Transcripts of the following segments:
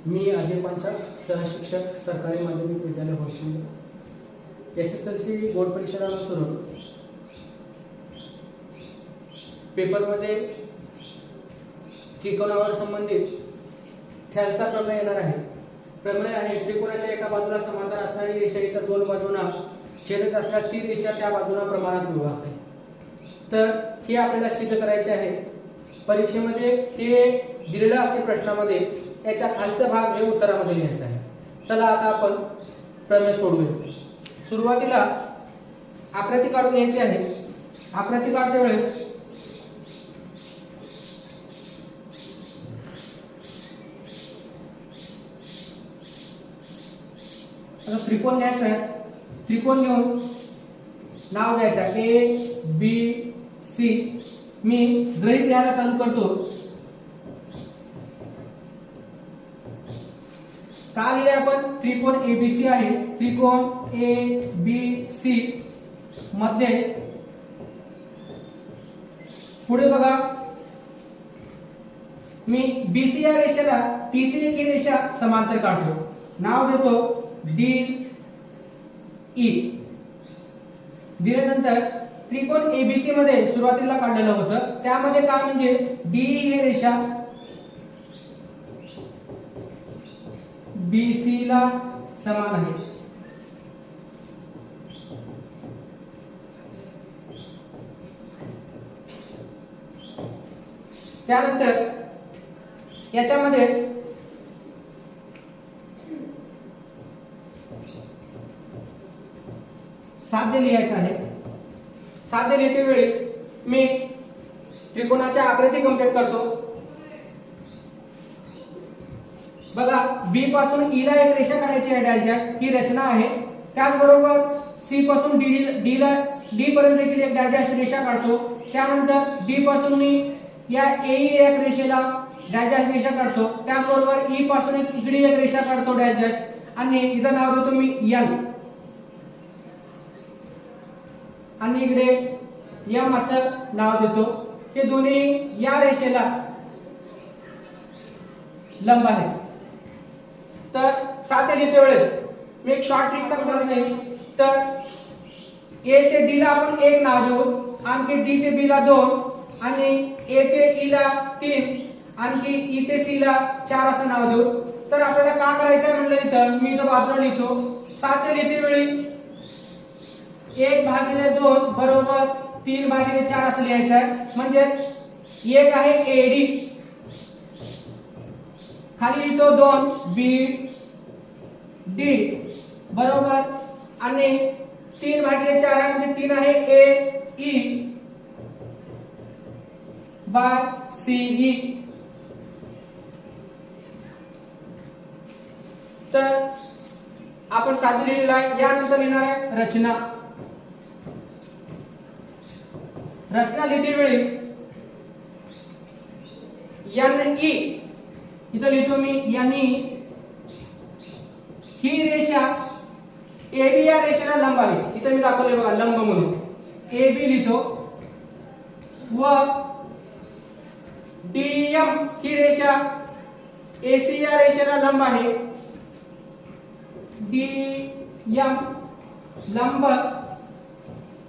मी अजय पंचाळ, सहशिक्षक, सरकारी माध्यमिक विद्यालय भोसरी. SSLC बोर्ड परीक्षेला अनुसरून पेपरमध्ये त्रिकोणावर संबंधित थॅलसा प्रमेय येणार आहे. प्रमेय आहे त्रिकोणाच्या एका बाजूला समांतर असणारी रेषा इतर दोन बाजूंना छेदत असल्यास ती रेषा त्या बाजूला प्रमाणात विभागते. तर हे आपल्याला सिद्ध करायचे आहे. परीक्षेमध्ये हे दिलेलं असते प्रश्नामध्ये, याच्या खालचा भाग हे उत्तरामध्ये लिहायचा आहे. चला आता आपण प्रमेय सोडवूया. सुरुवातीला आकृती काढून घ्यायची आहे. आकृती काढते वेळेस त्रिकोण घ्यायचा आहे. त्रिकोण घेऊन नाव द्यायचं ABC. मी गणित लिहायला चालू करतो. का लिहिले आपण? त्रिकोण ABC आहे. त्रिकोण ABC मध्ये पुढे बघा, मी BC या रेषेला TC ही रेषा समांतर काढतो. नाव देतो DE. दिल्यानंतर त्रिकोण ABC मध्ये सुरुवातीला काढलेलं होतं, त्यामध्ये काय म्हणजे DE ही रेषा BC ला समान आहे. त्यानंतर याच्यामध्ये साध्य लिहायचं आहे. साध्य लिहिते वेळी मी त्रिकोणाच्या आकृती कंप्लीट करतो. बघा, B पासून E ला एक रेषा काढायची आहे, डॅश डॅश ही रचना आहे. त्याचबरोबर C पासून D पर्यंत देखील एक डॅश डॅश रेषा काढतो. त्यानंतर D पासून मी या AE एक रेषेला डॅश डॅश रेषा काढतो. त्याचबरोबर E पासून इकडे एक रेषा काढतो, डॅश डॅश, आणि इथं नाव देतो मी N, आणि इकडे M असं नाव देतो. हे दोन्ही या रेषेला लंब आहेत. तर साध्य लिहिते वेळेस मी एक शॉर्ट ट्रिक सांगणार नाही. तर A ते D ला आपण 1 नाव देऊ, आणखी D ते B ला 2, आणि A ते E ला 3, आणखी E ते C ला 4 असं नाव देऊ. तर आपल्याला काय करायचं म्हणलं तर मी इथं बाजूला लिहितो. साध्य लिहिते वेळी 1/2 बरोबर 3/4 असं लिहायचं आहे. म्हणजे एक आहे AD, खाली लिहितो 2 BD बरोबर, आणि 3/4 म्हणजे 3 आहे AE बाय CE. तर आपण साध्य लिहिलेला आहे. यानंतर येणार आहे रचना. रचना लिहिते वेळी NE इथं लिहितो मी NE. ही रेषा AB या रेषेला लंब आहे. इथं मी दाखवले बघा लंब म्हणून AB लिहितो. व DM ही रेषा AC या रेषेला लंब आहे. DM लंब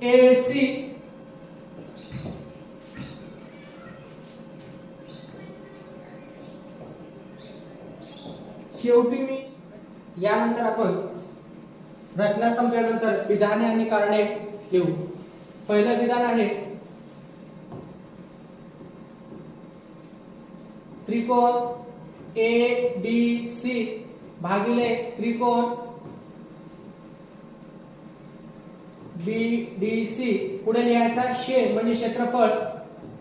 AC. शेवटी मी यानंतर आपण रचना संपल्यानंतर विधाने आणि कारणे लिहू. पहिलं विधान आहे त्रिकोण ABC भागिले त्रिकोण BDC. पुढे लिहायचा शे म्हणजे क्षेत्रफळ.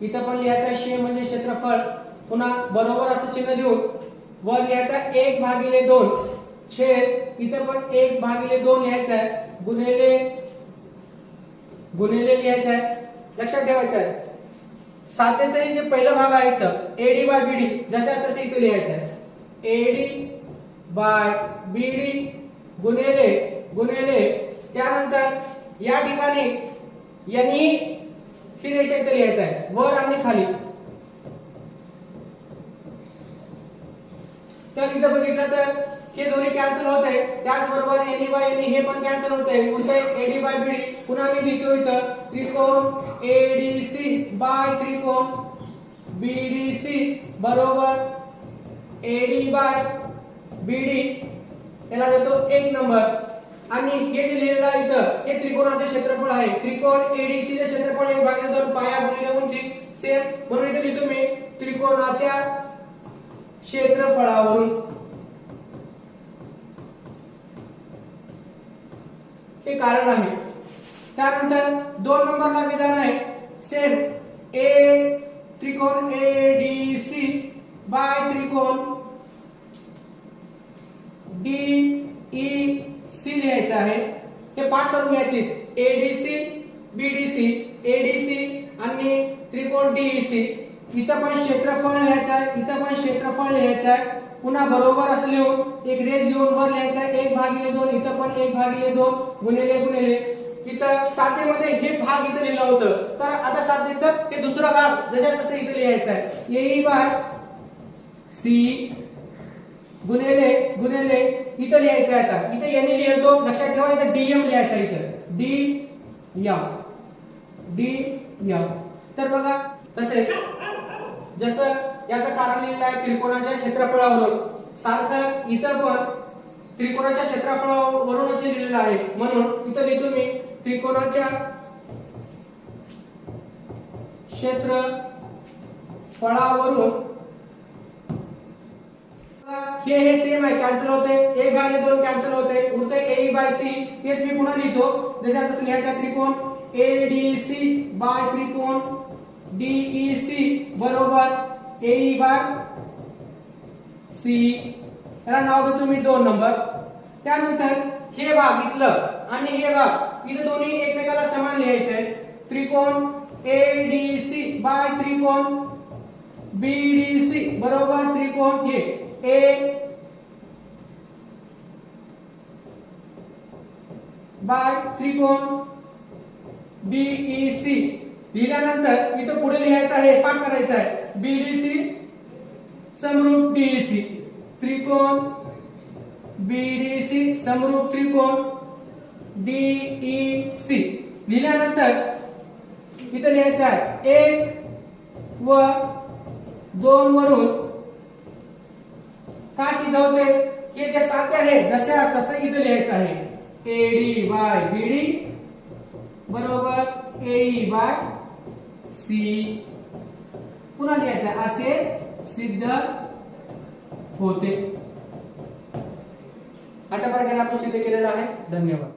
इथं पण लिहायचा शे म्हणजे क्षेत्रफळ. पुन्हा बरोबर असं चिन्ह देऊन वर लिहायचा 1/2 छेद, इथं पण 1/2 लिहायचा आहे. गुणिले लिहायचा आहे. लक्षात ठेवायचं आहे साध्याचा जे पहिला भाग आहे तर AD बाय BD जसं तसं इथे लिहायचं आहे. AD बाय BD गुणिले त्यानंतर या ठिकाणी यांनी ही रेषा इथे लिहायचं आहे वर आणि खाली. तर इथं बघितलं तर हे दोन्ही कॅन्सल होत आहे, त्याचबरोबर एनी बाय एनी हे पण कॅन्सल होत आहे, उरतंय एडी बाय बीडी. पुन्हा मी लिहितो इथं त्रिकोण एडीसी बाय त्रिकोण बीडीसी बरोबर एडी बाय बीडी, याला देतो 1 नंबर. आणि हे जे लिहिलेलं आहे इथं हे त्रिकोणाचे क्षेत्रफळ आहे. त्रिकोण एडीसी चे क्षेत्रफळ 1/2 पाया गुणिले उंची सेम, म्हणून इथे लिहितो मी त्रिकोणाच्या क्षेत्रफळावरून. हे कारण आहे. त्यानंतर 2 नंबरला विधान आहे सेम ए त्रिकोण एडीसी बाय त्रिकोण डीईसी लिहायचं आहे. हे पाठ करून घ्यायचे. एडीसी बीडीसी एडीसी आणि त्रिकोण डीईसी. इथं पण क्षेत्रफळ लिहायचं आहे, इथं पण क्षेत्रफळ लिहायचं आहे. पुन्हा बरोबर असं लिहून एक रेष घेऊन वर लिहायचं आहे 1/2. इथं पण 1/2 गुणिले गुणिले. इथं साधेमध्ये हे भाग इथं लिहिलं होतं, तर आता साधेचं हे दुसरा भाग जशा तसं इथं लिहायचं आहे. ए बाय सी गुणिले गुणिले इथं लिहायचं आहे. आता इथं याने लिहितो, लक्षात ठेवा इथं डीएम लिहायचं आहे. इथं डीएम. तर बघा तसे जसं याचं कारण लिहिलं आहे त्रिकोणाच्या क्षेत्रफळावरून, सारखं इथं पण त्रिकोणाच्या क्षेत्रफळावरून असे लिहिलेलं आहे. म्हणून इथं लिहितो मी त्रिकोणाच्या क्षेत्रफळावरून. हे सेम आहे, कॅन्सल होते, 1/2 कॅन्सल होते, उरते ए बाय सी. तेच मी पुन्हा लिहितो जशा तसं लिहायचं. त्रिकोण एडीसी बाय त्रिकोण डीईसी बरोबर ए बाय सी. याला नाव देतो मी 2 नंबर. त्यानंतर हे भाग इथलं आणि हे भाग इथे दोन्ही एकमेकाला समान लिहायचे आहे. त्रिकोण एडीसी बाय त्रिकोण बीडीसी बरोबर त्रिकोण हे ए बाय त्रिकोण डीईसी लिहिल्यानंतर इथं पुढे लिहायचं आहे, पाठ करायचं आहे. बीडीसी समरूप डीईसी त्रिकोण बीडीसी समरूप त्रिकोण डीईसी लिहिल्यानंतर इथं लिहायचं आहे 1 व 2 वरून का सिद्धवते हे जे साध्य आहे जशा तसं इथं लिहायचं आहे. एडी बाय बीडी बरोबर ए बाय सी. पुन्हा लिहायचं असे सिद्ध होते. अशा प्रकारे आपण सिद्ध केलेलं आहे. धन्यवाद.